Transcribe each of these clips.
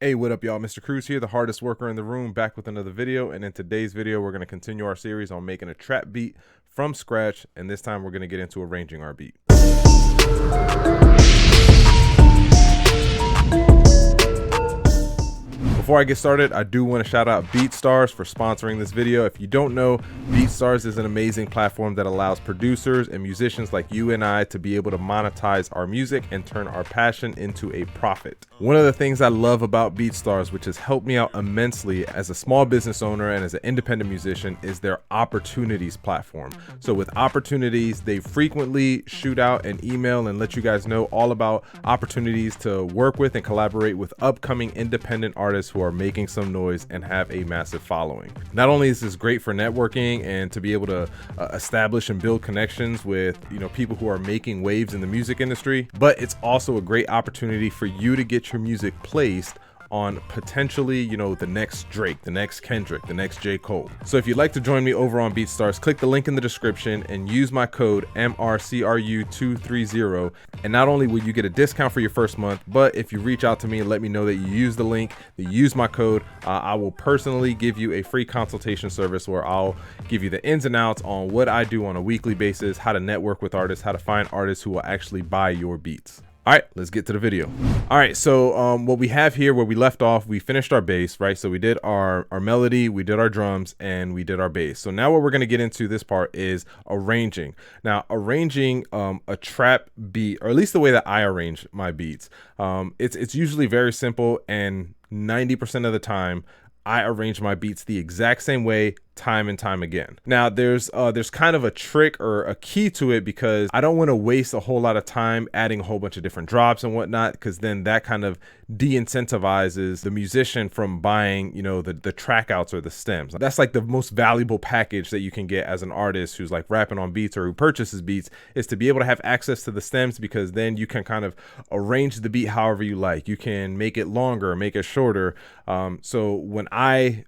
Hey, what up, y'all? Mr. Cruz here, the hardest worker in the room, back with another video. And in today's video, we're going to continue our series on making a trap beat from scratch. And this time we're going to get into arranging our beat. Before I get started, I do want to shout out BeatStars for sponsoring this video. If you don't know, BeatStars is an amazing platform that allows producers and musicians like you and I to be able to monetize our music and turn our passion into a profit. One of the things I love about BeatStars, which has helped me out immensely as a small business owner and as an independent musician, is their opportunities platform. So with opportunities, they frequently shoot out an email and let you guys know all about opportunities to work with and collaborate with upcoming independent artists who are making some noise and have a massive following. Not only is this great for networking and to be able to establish and build connections with people who are making waves in the music industry, but it's also a great opportunity for you to get your music placed on potentially, the next Drake, the next Kendrick, the next J. Cole. So if you'd like to join me over on BeatStars, click the link in the description and use my code MRCRU230. And not only will you get a discount for your first month, but if you reach out to me and let me know that you use the link, that you use my code, I will personally give you a free consultation service where I'll give you the ins and outs on what I do on a weekly basis, how to network with artists, how to find artists who will actually buy your beats. All right, let's get to the video. All right, so what we have here, where we left off, we finished our bass, right? So we did our melody, we did our drums, and we did our bass. So now what we're gonna get into this part is arranging. Now, arranging a trap beat, or at least the way that I arrange my beats, it's usually very simple, and 90% of the time, I arrange my beats the exact same way time and time again. Now there's kind of a trick or a key to it, because I don't want to waste a whole lot of time adding a whole bunch of different drops and whatnot, because then that kind of de-incentivizes the musician from buying the track outs or the stems. That's like the most valuable package that you can get as an artist who's like rapping on beats or who purchases beats, is to be able to have access to the stems, because then you can kind of arrange the beat however you like. You can make it longer, make it shorter. So when I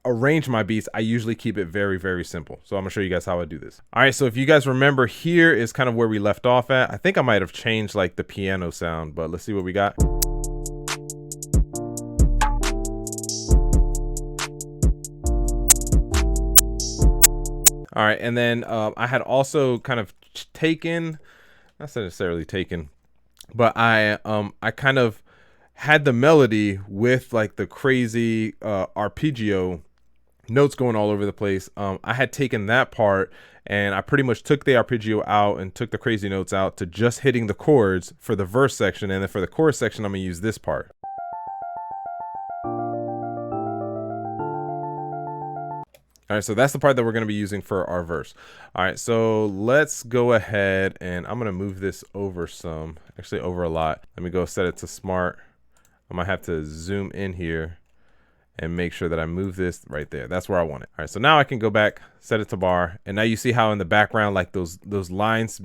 arrange my beats, I usually keep it very, very simple. So I'm gonna show you guys how I do this. All right, so if you guys remember, here is kind of where we left off at. I think I might have changed like the piano sound, but let's see what we got. All right, and then I had also kind of taken, not necessarily taken, but I kind of had the melody with like the crazy arpeggio notes going all over the place. I had taken that part and I pretty much took the arpeggio out and took the crazy notes out to just hitting the chords for the verse section, and then for the chorus section I'm gonna use this part. All right, so that's the part that we're gonna be using for our verse. All right, so let's go ahead and I'm gonna move this over some, actually over a lot. Let me go set it to smart. I might have to zoom in here and make sure that I move this right there. That's where I want it. All right, so now I can go back, set it to bar, and now you see how in the background, like those lines,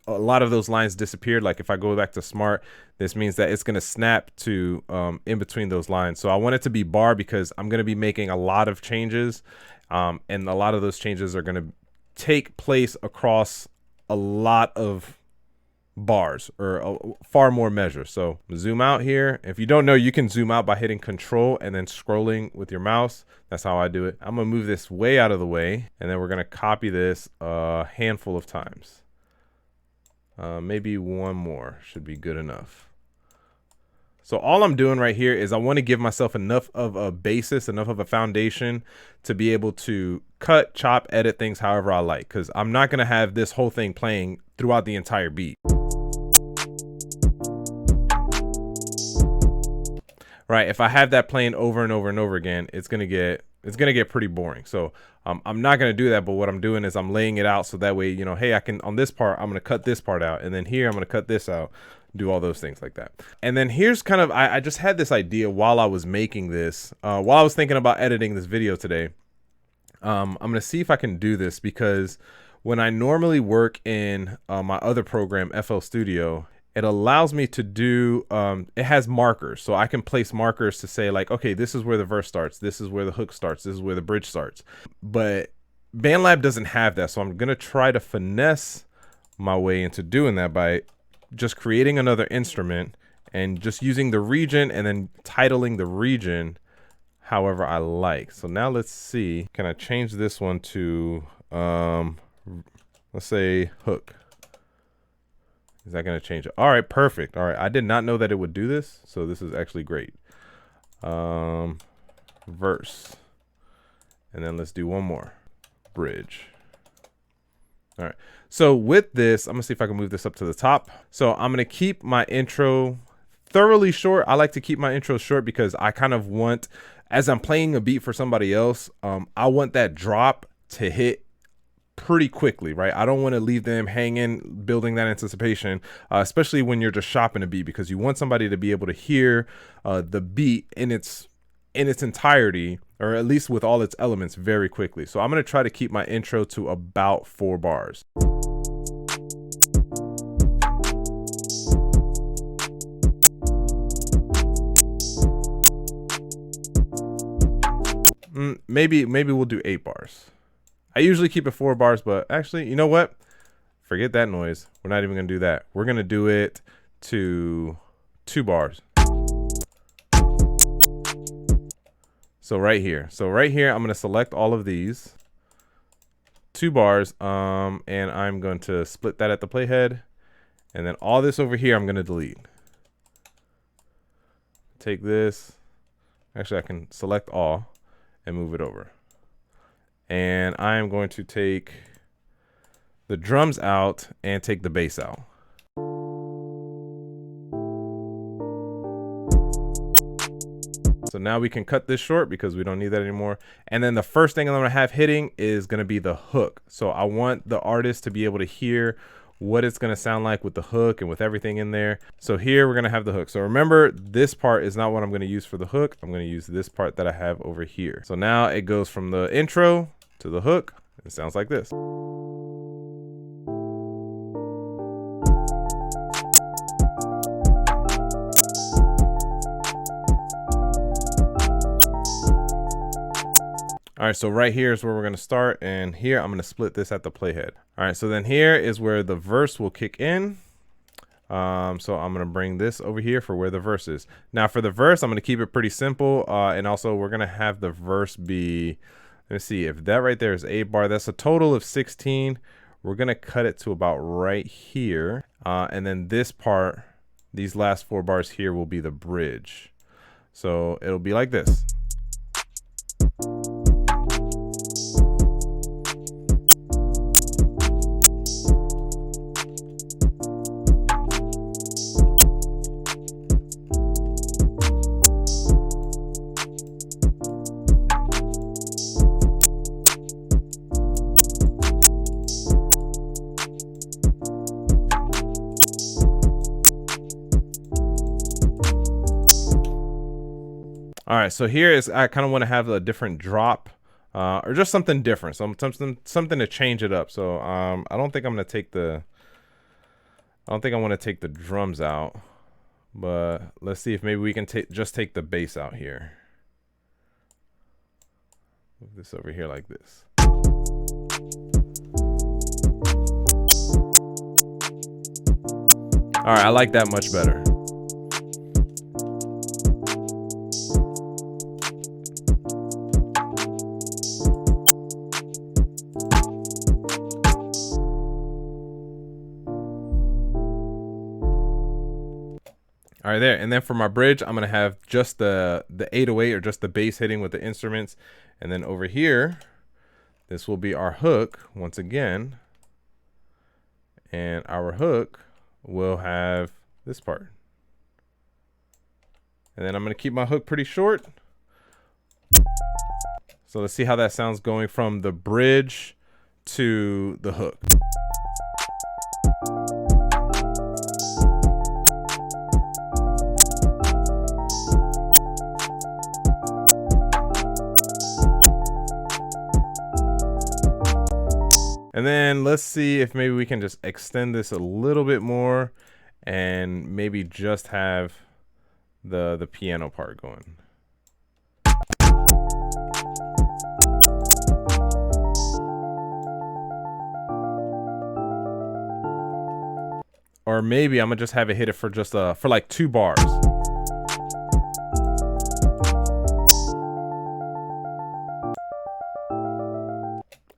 a lot of those lines disappeared. Like if I go back to smart, this means that it's gonna snap to in between those lines. So I want it to be bar because I'm gonna be making a lot of changes, and a lot of those changes are gonna take place across a lot of bars, or far more measures. So zoom out here. If you don't know, you can zoom out by hitting control and then scrolling with your mouse. That's how I do it. I'm gonna move this way out of the way, and then we're gonna copy this a handful of times. Maybe one more should be good enough. So all I'm doing right here is I want to give myself enough of a basis, enough of a foundation to be able to cut, chop, edit things however I like, because I'm not going to have this whole thing playing throughout the entire beat. Right, if I have that playing over and over and over again, it's gonna get pretty boring. So I'm not gonna do that, but what I'm doing is I'm laying it out so that way, hey, I can, on this part, I'm gonna cut this part out, and then here I'm gonna cut this out, do all those things like that. And then here's kind of, I just had this idea while I was making this, while I was thinking about editing this video today. I'm gonna see if I can do this, because when I normally work in my other program, FL Studio, it allows me to do, it has markers. So I can place markers to say like, okay, this is where the verse starts. This is where the hook starts. This is where the bridge starts. But Bandlab doesn't have that. So I'm going to try to finesse my way into doing that by just creating another instrument and just using the region and then titling the region however I like. So now let's see, can I change this one to, let's say hook. Is that going to change it? All right, perfect. All right, I did not know that it would do this, so this is actually great. Verse. And then let's do one more. Bridge. All right. So with this, I'm going to see if I can move this up to the top. So I'm going to keep my intro thoroughly short. I like to keep my intro short because I kind of want, as I'm playing a beat for somebody else, I want that drop to hit pretty quickly, right? I don't want to leave them hanging, building that anticipation, especially when you're just shopping a beat, because you want somebody to be able to hear the beat in its entirety, or at least with all its elements, very quickly. So I'm going to try to keep my intro to about 4 bars. Maybe we'll do 8 bars. I usually keep it 4 bars, but actually, you know what? Forget that noise. We're not even gonna do that. We're gonna do it to 2 bars. So right here, I'm gonna select all of these 2 bars, and I'm going to split that at the playhead, and then all this over here, I'm gonna delete. Take this. Actually, I can select all and move it over. And I am going to take the drums out and take the bass out. So now we can cut this short because we don't need that anymore. And then the first thing I'm gonna have hitting is gonna be the hook. So I want the artist to be able to hear what it's gonna sound like with the hook and with everything in there. So here we're gonna have the hook. So remember, this part is not what I'm gonna use for the hook. I'm gonna use this part that I have over here. So now it goes from the intro to the hook. It sounds like this. All right, so right here is where we're gonna start, and here I'm gonna split this at the playhead. All right, so then here is where the verse will kick in. So I'm gonna bring this over here for where the verse is. Now for the verse, I'm gonna keep it pretty simple, and also we're gonna have the verse be, let me see, if that right there is 8 bar, that's a total of 16. We're gonna cut it to about right here, and then this part, these last 4 bars here will be the bridge. So it'll be like this. All right, so here is, I kind of want to have a different drop, or just something different, something to change it up. So I don't think I'm gonna take the, I don't think I want to take the drums out, but let's see if maybe we can just take the bass out here. Move this over here like this. All right, I like that much better. All right, there. And then for my bridge, I'm gonna have just the 808, or just the bass hitting with the instruments. And then over here, this will be our hook once again. And our hook will have this part. And then I'm gonna keep my hook pretty short. So let's see how that sounds going from the bridge to the hook. And then let's see if maybe we can just extend this a little bit more and maybe just have the piano part going. or maybe I'm gonna just have it hit it for just for like 2 bars.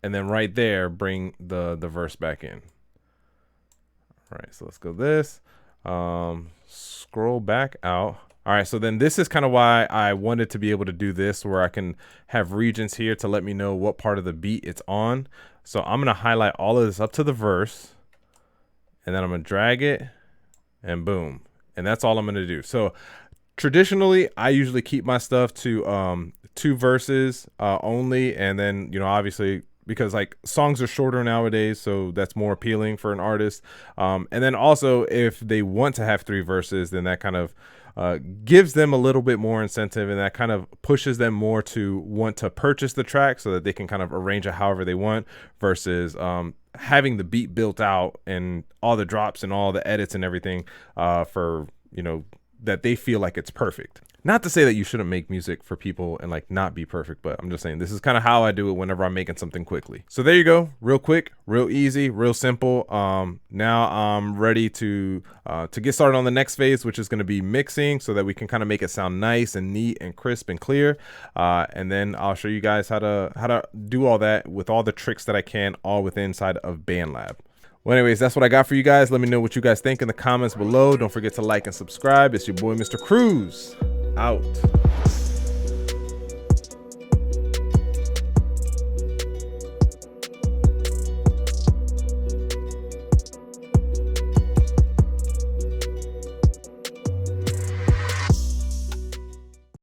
And then right there, bring the verse back in. All right, so let's go this. Scroll back out. All right, so then this is kind of why I wanted to be able to do this, where I can have regions here to let me know what part of the beat it's on. So I'm gonna highlight all of this up to the verse, and then I'm gonna drag it, and boom. And that's all I'm gonna do. So traditionally, I usually keep my stuff to 2 verses only, and then, you know, obviously, because like songs are shorter nowadays, so that's more appealing for an artist. And then also, if they want to have 3 verses, then that kind of gives them a little bit more incentive, and that kind of pushes them more to want to purchase the track so that they can kind of arrange it however they want, versus having the beat built out and all the drops and all the edits and everything for, you know, that they feel like it's perfect. Not to say that you shouldn't make music for people and like not be perfect, but I'm just saying this is kind of how I do it whenever I'm making something quickly. So there you go, real quick, real easy, real simple. Now I'm ready to get started on the next phase, which is going to be mixing, so that we can kind of make it sound nice and neat and crisp and clear. And then I'll show you guys how to do all that with all the tricks that I can, all within inside of Bandlab. Well, anyways, that's what I got for you guys. Let me know what you guys think in the comments below. Don't forget to like and subscribe. It's your boy, Mr. Cruz, out.